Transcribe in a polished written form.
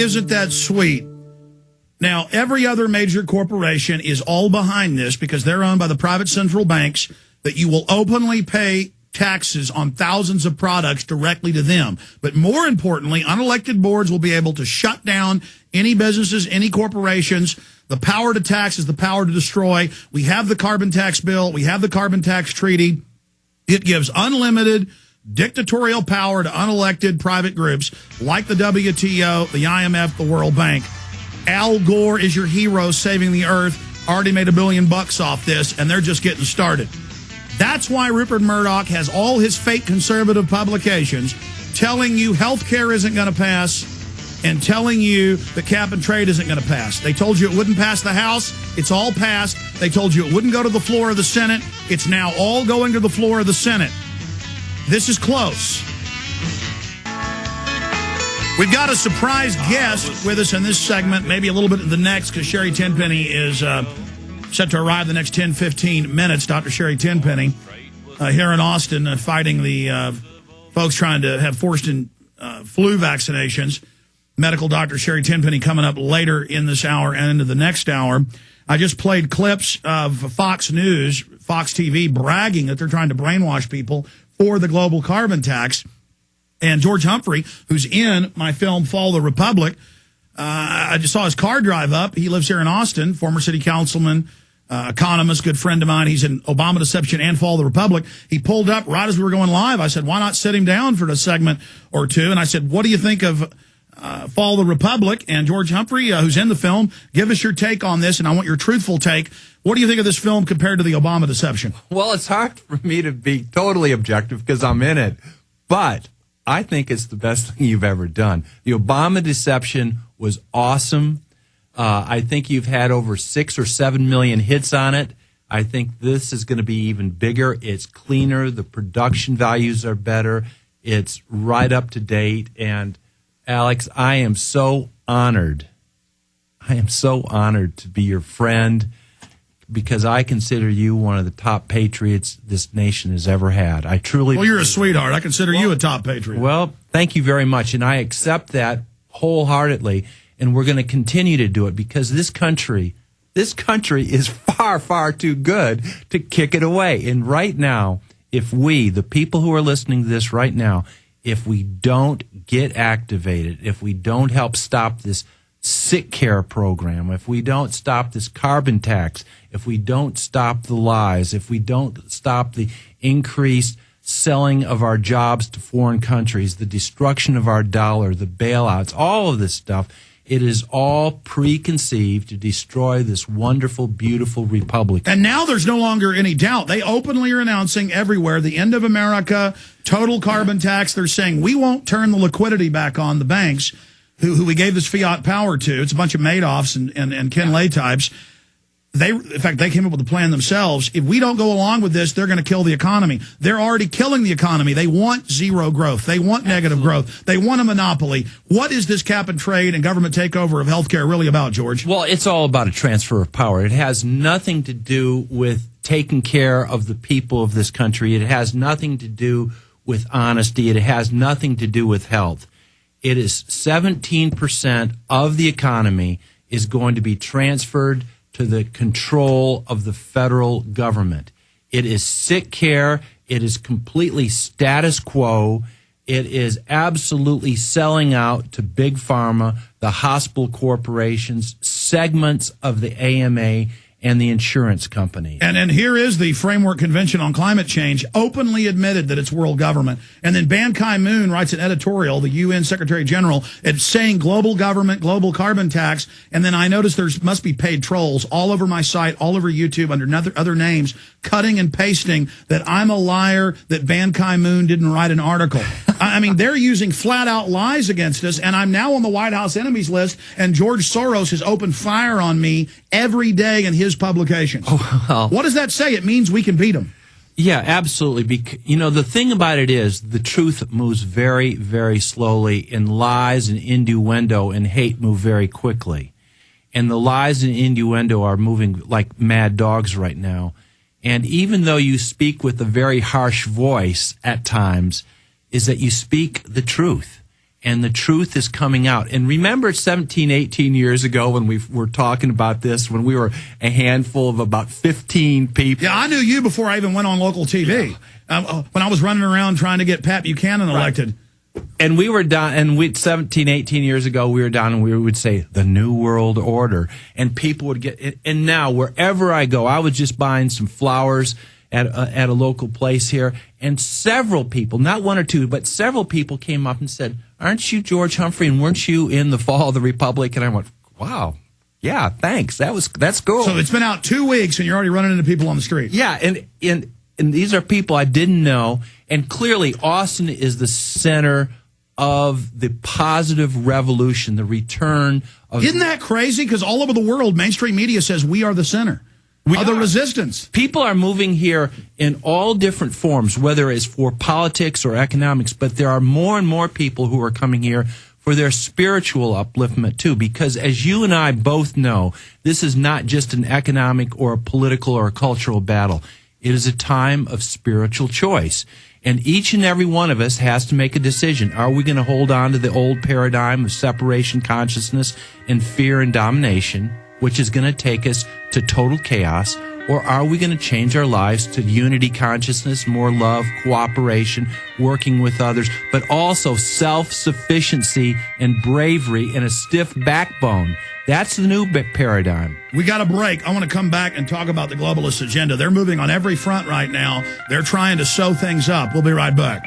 isn't that sweet? Now, every other major corporation is all behind this because they're owned by the private central banks, that you will openly pay taxes on thousands of products directly to them. But more importantly, unelected boards will be able to shut down any businesses, any corporations. The power to tax is the power to destroy. We have the carbon tax bill. We have the carbon tax treaty. It gives unlimited dictatorial power to unelected private groups like the WTO, the IMF, the World Bank. Al Gore is your hero saving the earth. Already made $1 billion off this, and they're just getting started. That's why Rupert Murdoch has all his fake conservative publications telling you health care isn't going to pass and telling you that cap and trade isn't going to pass. They told you it wouldn't pass the House. It's all passed. They told you it wouldn't go to the floor of the Senate. It's now all going to the floor of the Senate. This is close. We've got a surprise guest with us in this segment, maybe a little bit in the next, because Sherri Tenpenny is set to arrive the next 10, 15 minutes. Dr. Sherri Tenpenny here in Austin fighting the folks trying to have forced flu vaccinations. Medical Dr. Sherri Tenpenny coming up later in this hour and into the next hour. I just played clips of Fox News, Fox TV, bragging that they're trying to brainwash people for the global carbon tax. And George Humphrey, who's in my film Fall of the Republic, I just saw his car drive up. He lives here in Austin, former city councilman, economist, good friend of mine. He's in Obama Deception and Fall of the Republic. He pulled up right as we were going live. I said, why not sit him down for a segment or two? And I said, what do you think of Fall of the Republic? And George Humphrey, who's in the film, give us your take on this, and I want your truthful take. What do you think of this film compared to the Obama Deception? Well, it's hard for me to be totally objective because I'm in it, but I think it's the best thing you've ever done. The Obama Deception was awesome. I think you've had over 6 or 7 million hits on it. I think this is going to be even bigger. It's cleaner. The production values are better. It's right up to date. And Alex, I am so honored. I am so honored to be your friend because I consider you one of the top patriots this nation has ever had. I truly. Well, you're a sweetheart. I consider you a top patriot. Well, thank you very much. And I accept that wholeheartedly. And we're going to continue to do it because this country is far, far too good to kick it away. And right now, if we, the people who are listening to this right now, if we don't get activated, if we don't help stop this sick care program, if we don't stop this carbon tax, if we don't stop the lies, if we don't stop the increased selling of our jobs to foreign countries, the destruction of our dollar, the bailouts, all of this stuff, it is all preconceived to destroy this wonderful, beautiful republic. And now there's no longer any doubt. They openly are announcing everywhere the end of America, total carbon tax. They're saying we won't turn the liquidity back on the banks who we gave this fiat power to. It's a bunch of Madoffs and Ken Lay types. In fact, they came up with a plan themselves. If we don't go along with this, they're going to kill the economy. They're already killing the economy. They want zero growth. They want negative growth. They want a monopoly. What is this cap and trade and government takeover of healthcare really about, George? Well, it's all about a transfer of power. It has nothing to do with taking care of the people of this country. It has nothing to do with honesty. It has nothing to do with health. It is 17% of the economy is going to be transferred to the control of the federal government. It is sick care. It is completely status quo. It is absolutely selling out to big pharma, the hospital corporations, segments of the AMA, and the insurance company. And here is the Framework Convention on Climate Change, openly admitted that it's world government. And then Ban Ki-moon writes an editorial, the UN Secretary General, it's saying global government, global carbon tax. And then I noticed there must be paid trolls all over my site, all over YouTube, under other names, cutting and pasting that I'm a liar, that Ban Ki-moon didn't write an article. I mean, they're using flat-out lies against us, and I'm now on the White House enemies list, and George Soros has opened fire on me every day in his publications. Oh, well. What does that say? It means we can beat them. Yeah, absolutely. The thing about it is the truth moves very, very slowly, and lies and innuendo and hate move very quickly. And the lies and innuendo are moving like mad dogs right now. And even though you speak with a very harsh voice at times, is that you speak the truth. and the truth is coming out. And remember 17, 18 years ago when we were talking about this, when we were a handful of about 15 people. Yeah, I knew you before I even went on local TV. When I was running around trying to get Pat Buchanan elected. And we were down, and 17, 18 years ago, we were down and we would say the New World Order. And people would get, and now wherever I go, I was just buying some flowers at a local place here. And several people, not one or two, but several people came up and said, "Aren't you George Humphrey? And weren't you in the Fall of the Republic?" And I went, "Wow. Yeah, thanks. That's cool." So it's been out 2 weeks and you're already running into people on the street. Yeah. And these are people I didn't know. And clearly, Austin is the center of the positive revolution, the return of... Isn't that crazy? Because all over the world, mainstream media says we are the center of the resistance. People are moving here in all different forms, whether it's for politics or economics, but there are more and more people who are coming here for their spiritual upliftment, too, because as you and I both know, this is not just an economic or a political or a cultural battle. It is a time of spiritual choice. And each and every one of us has to make a decision. Are we going to hold on to the old paradigm of separation consciousness and fear and domination, which is going to take us to total chaos? Or are we going to change our lives to unity consciousness, more love, cooperation, working with others, but also self-sufficiency and bravery and a stiff backbone? That's the new paradigm. We got a break. I want to come back and talk about the globalist agenda. They're moving on every front right now. They're trying to sew things up. We'll be right back.